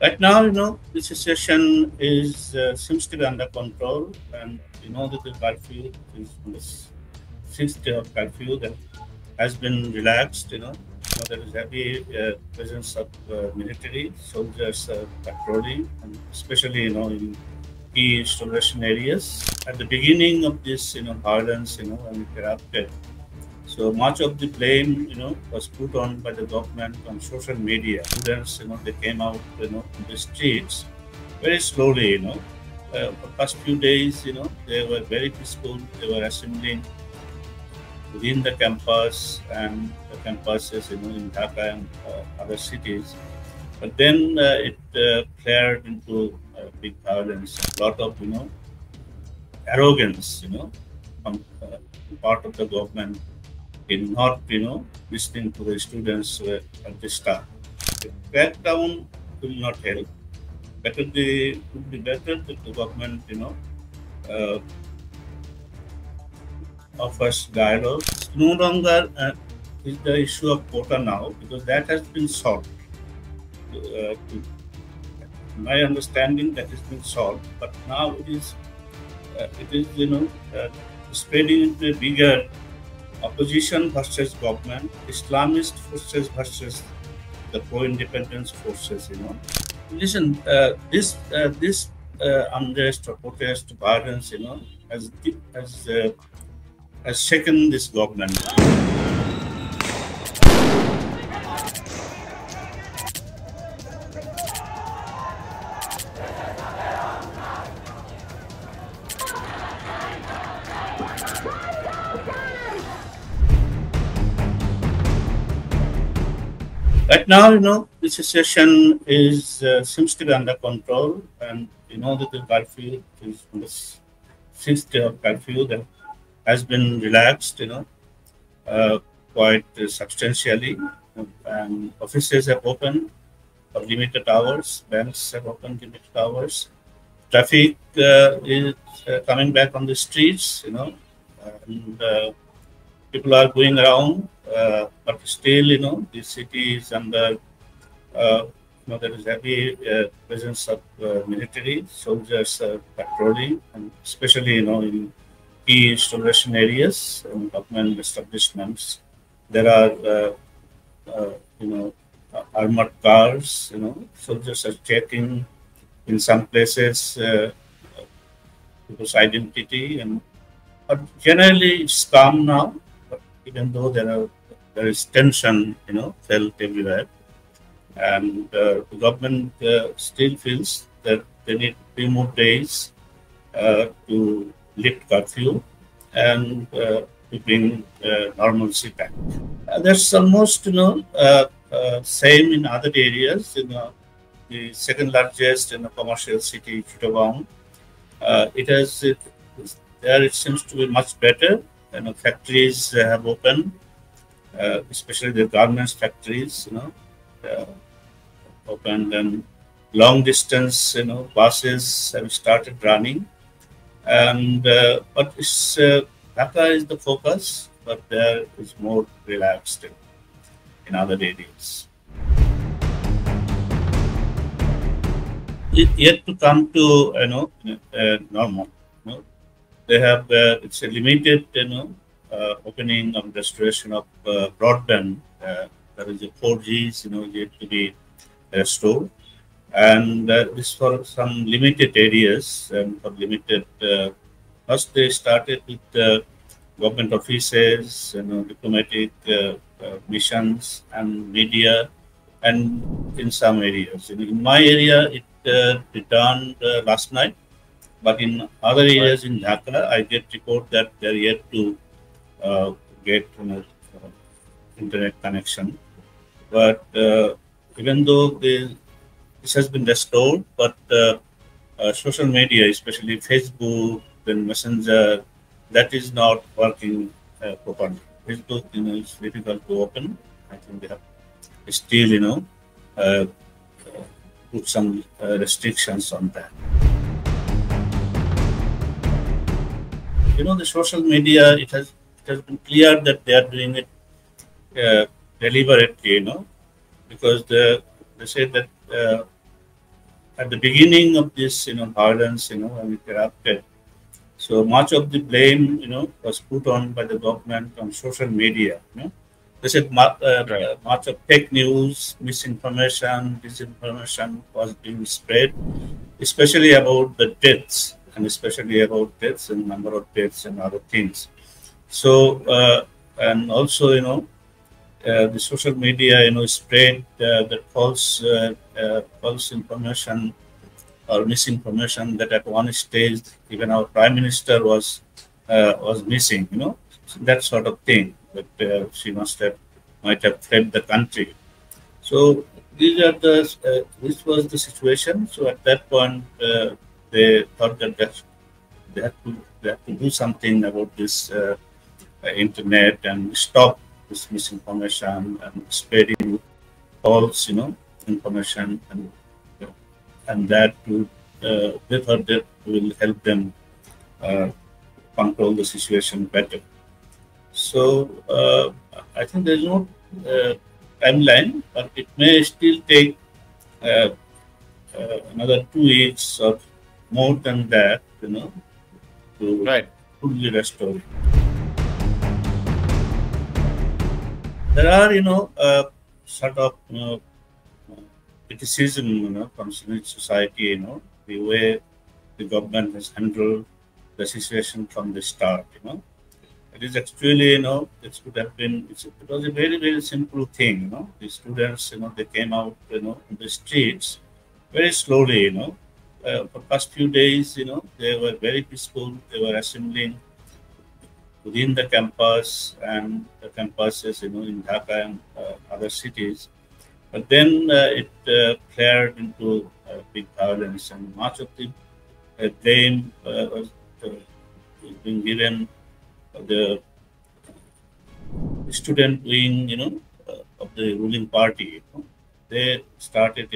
Right now, the situation is seems to be under control, and that the curfew is on the sixth day of curfew that has been relaxed. There is heavy presence of military soldiers patrolling, and especially in key installation areas. At the beginning of this, violence, when it erupted, so much of the blame, was put on by the government on social media. Students, they came out, in the streets very slowly. For past few days, they were very peaceful. They were assembling within the campus and the campuses, in Dhaka and other cities. But then it flared into big violence. A lot of, arrogance, on part of the government in not, listening to the students at the start. The crackdown will not help. Would be better that the government, uh, offers dialogue. It's no longer is the issue of quota now because that has been solved. To my understanding, that has been solved, but now it is spreading into a bigger opposition versus government, Islamist forces versus the pro-independence forces. Listen, this unrest or protest violence, has has uh, has shaken this government. Right now, the situation is seems to be under control, and that the curfew is on the sixth day of curfew that has been relaxed. Uh, quite substantially, and offices have opened for limited hours. Banks have opened limited hours. Traffic is coming back on the streets. And people are going around, but still, the city is under, there is heavy presence of military soldiers patrolling, and especially, in key installation areas and government establishments. There are, armored cars, soldiers are checking in some places people's identity, and but generally it's calm now. But even though there is tension, felt everywhere, and the government still feels that they need 3 more days to lift curfew and to bring normalcy back. That's almost same in other areas. The second largest commercial city, Chittagong, there it seems to be much better. Factories have opened, especially the garments factories. Uh, Opened, and long distance, buses have started running. And but it's Dhaka is the focus, but there is more relaxed in other areas. It yet to come to normal. They have it's a limited opening of restoration of broadband. There is a 4Gs yet to be restored, and this for some limited areas and for limited. First, they started with government offices, diplomatic missions, and media, and in some areas. In my area, it returned last night, but in other areas in Dhaka, I get report that they're yet to uh, get internet connection. But even though this has been restored, but social media, especially Facebook and Messenger, that is not working properly. Facebook, is difficult to open. I think they have still, uh, put some restrictions on that. The social media, it has been clear that they are doing it deliberately, because they say that at the beginning of this, violence, when it erupted, so much of the blame, was put on by the government on social media. They said Right. much of fake news, misinformation, disinformation was being spread, especially about the deaths, and especially about deaths and number of deaths and other things. So, and also, the social media, spread the false information or misinformation that at one stage even our prime minister was missing, so that sort of thing that she might have fled the country. So these are the this was the situation. So at that point, they thought that they have to do something about this internet and stop this misinformation and spreading false, information, and that would they thought that will help them uh, control the situation better. So I think there's no timeline, but it may still take uh, another 2 weeks or more than that, to Right. fully restore it. There are, sort of, criticism, from civil society, the way the government has handled the situation from the start, It is actually, it could have been, it was a very, very simple thing, The students, they came out, in the streets very slowly, for past few days, they were very peaceful. They were assembling within the campus and the campuses, in Dhaka and other cities. But then it flared into big violence, and much of the blame was being given the student wing, of the ruling party. They started,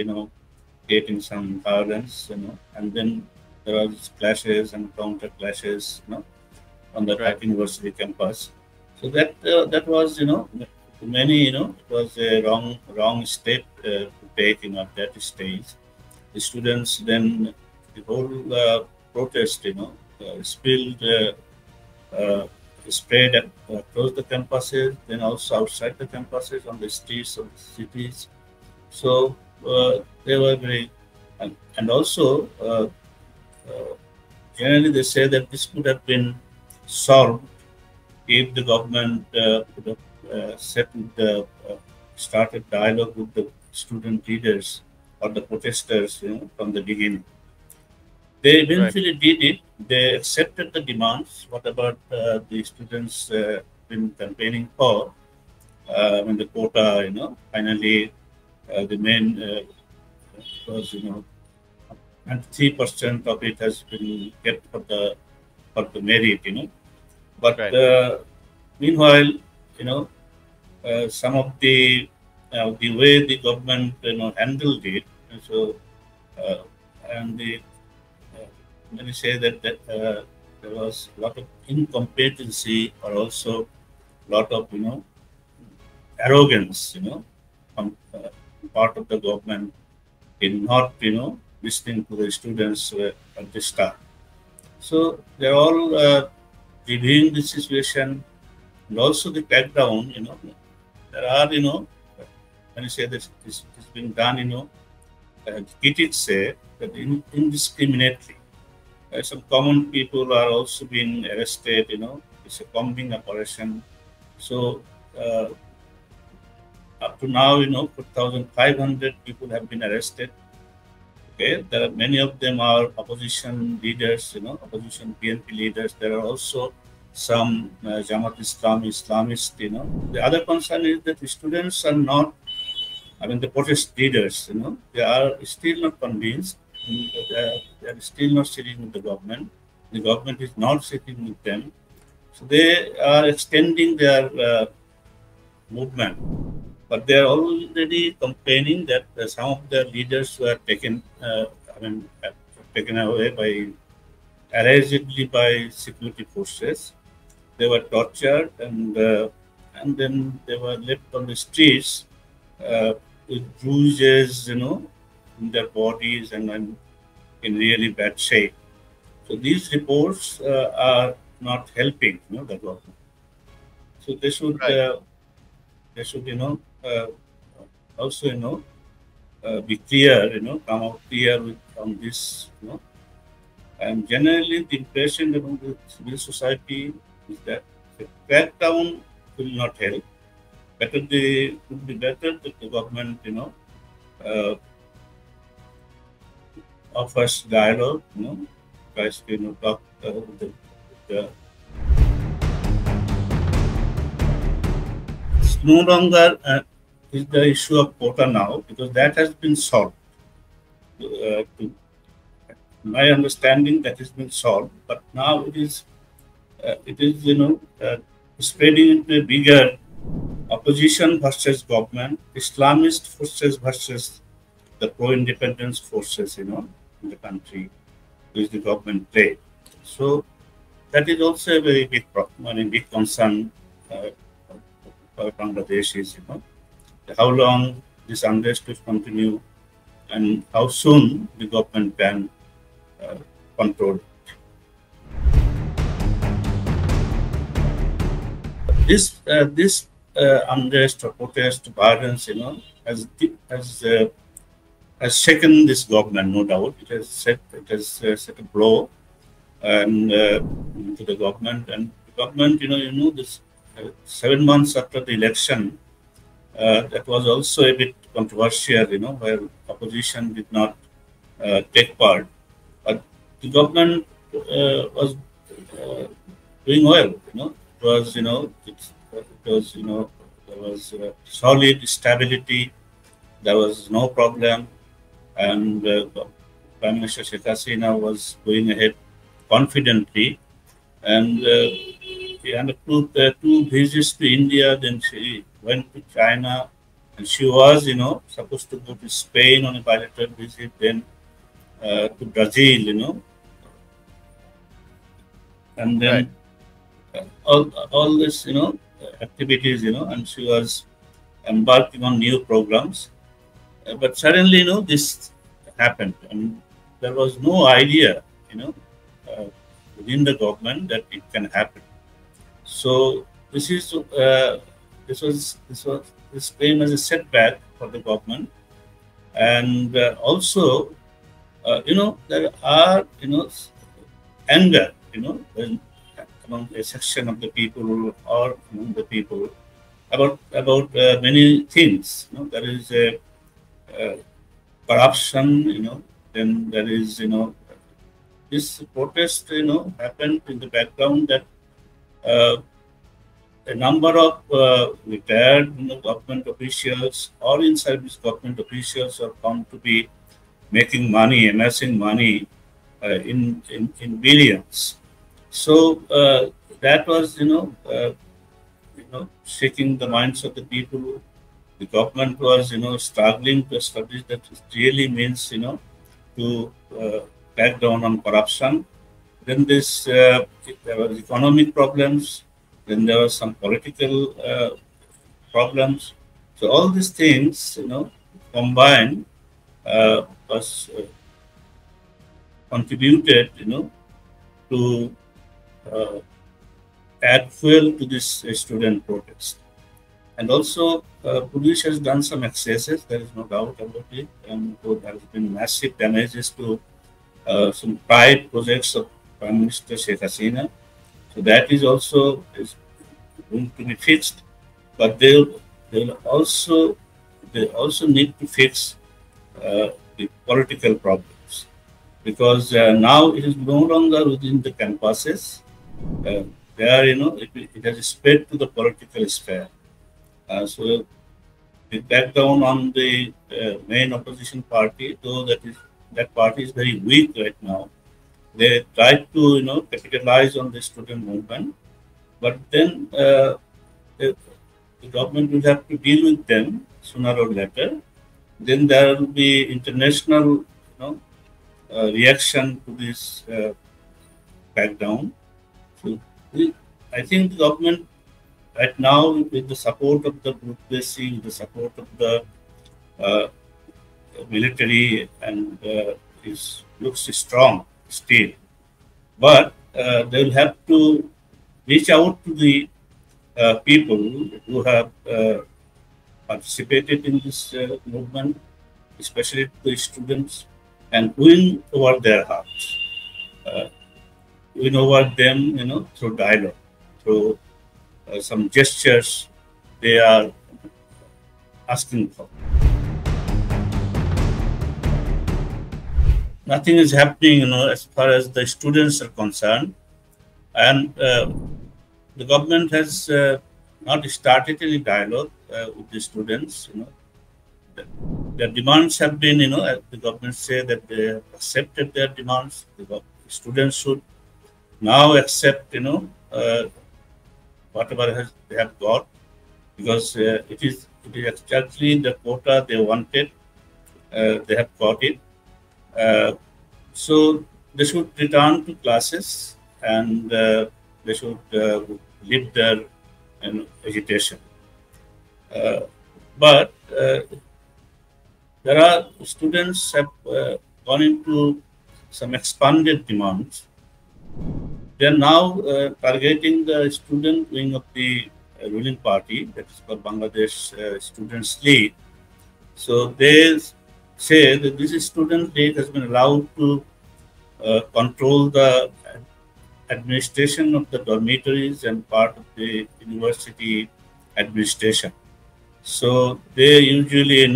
creating some violence, and then there was clashes and counter clashes, on the Right. Dhaka University campus. So that was, to many, it was a wrong step to take, at that stage. The students then the whole protest, spilled. Uh, Spread across the campuses, then also outside the campuses on the streets of the cities. So they were very, and also generally they say that this could have been solved if the government could have started dialogue with the student leaders or the protesters, from the beginning. They Right. eventually did it. They accepted the demands, whatever the students been campaigning for. When the quota, finally the main was, and 3% of it has been kept for the merit, But Right. meanwhile, some of the way the government, handled it, and so uh, and the when you say that there was a lot of incompetency or also a lot of arrogance, on part of the government in not listening to the students at the start. So they're all reviewing the situation and also the background. There are when you say that it's being done, critics say that indiscriminately. Some common people are also being arrested. It's a combing operation. So up to now, 4,500 people have been arrested. Okay, there are many of them are opposition leaders. Opposition PNP leaders. There are also some Jamaat Islamists. The other concern is that the students are not. I mean, the protest leaders. They are still not convinced. They are still not sitting with the government. The government is not sitting with them. So they are extending their movement. But they are already complaining that some of their leaders were taken away allegedly by security forces. They were tortured and then they were left on the streets uh, with bruises, in their bodies and in really bad shape. So these reports are not helping, the government. So they should, also, be clear, come out clear on this, And generally, the impression among the civil society is that the crackdown will not help. It would be better that the government, offers dialogue, tries to, talk with the it's no longer is the issue of quota now, because that has been solved. To my understanding, that has been solved, but now it is spreading into a bigger opposition versus government, Islamist forces versus the pro-independence forces, in the country, which the government play. So that is also a very big problem, big concern for Bangladesh is, how long this unrest will continue and how soon the government can control it. This unrest or protest violence, has shaken this government, no doubt. It has set a blow to the government, and the government, this 7 months after the election, that was also a bit controversial, where opposition did not take part. But the government was doing well, It was, there was solid stability. There was no problem, and Prime Minister Sheikh Hasina was going ahead confidently, and she undertook 2 visits to India. Then she went to China, and she was, supposed to go to Spain on a bilateral visit, then to Brazil, and then all this, activities, and she was embarking on new programs. But suddenly, this happened, and there was no idea, within the government that it can happen. So this came as a setback for the government, and also, there are, anger, among a section of the people or among the people about many things. There is a corruption, then there is, this protest, happened in the background that a number of retired, government officials or in-service government officials are found to be making money, amassing money in billions. So that was, shaking the minds of the people. The government was, struggling to establish that it really means, to crack down on corruption. Then there were economic problems. Then there were some political problems. So all these things, combined, was contributed, to add fuel to this student protest. And also, police has done some excesses, there is no doubt about it, and there has been massive damages to some pride projects of Prime Minister Sheikh Hasina. So that is also going to be fixed, but they also need to fix the political problems, because now it is no longer within the campuses. There, it has spread to the political sphere. So the crackdown on the main opposition party, though that party is very weak right now. They tried to, capitalize on the student movement, but then the government will have to deal with them sooner or later. Then there will be international, reaction to this crackdown. So I think the government right now, with the support of the bureaucracy, with the support of the military and looks strong still, but they will have to reach out to the people who have participated in this movement, especially the students, and win over their hearts, uh, win over them, through dialogue, through some gestures they are asking for. Nothing is happening, as far as the students are concerned, and the government has not started any dialogue with the students. Their demands have been, as the government say that they have accepted their demands. The students should now accept, whatever they have got, because it is exactly the quota they wanted. They have got it. So they should return to classes, and they should leave their agitation. But there are students have gone into some expanded demands. They are now targeting the student wing of the ruling party, that is called Bangladesh Students' League. So they say that this student league has been allowed to control the administration of the dormitories and part of the university administration. So they usually,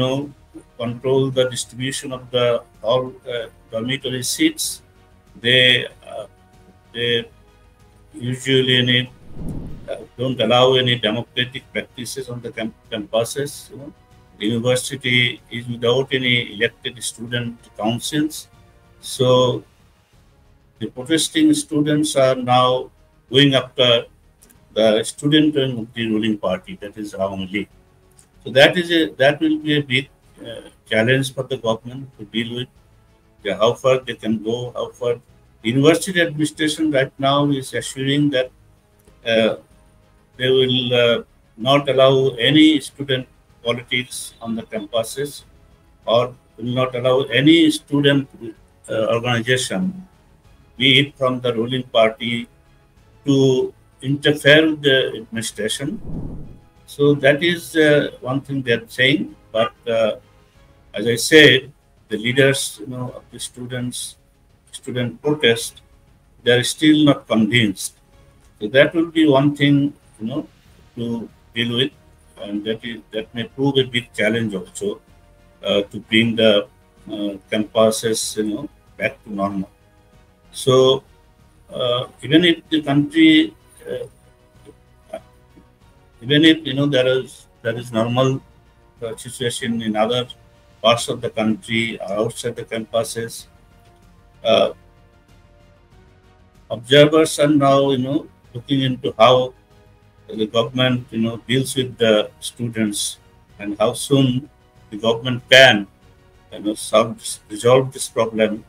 control the distribution of the all dormitory seats. They usually don't allow any democratic practices on the campuses. The university is without any elected student councils. So the protesting students are now going after the student wing of the ruling party, that is Awami League. So that will be a big challenge for the government to deal with. How far they can go, how far. The university administration right now is assuring that they will not allow any student politics on the campuses, or will not allow any student organization, be it from the ruling party, to interfere with the administration. So that is one thing they are saying. But as I said, the leaders, of the student protest, they are still not convinced. So that will be one thing, to deal with, and that may prove a big challenge also to bring the campuses, back to normal. So even if the country, even if there is normal situation in other parts of the country outside the campuses, observers are now looking into how the government deals with the students, and how soon the government can resolve this problem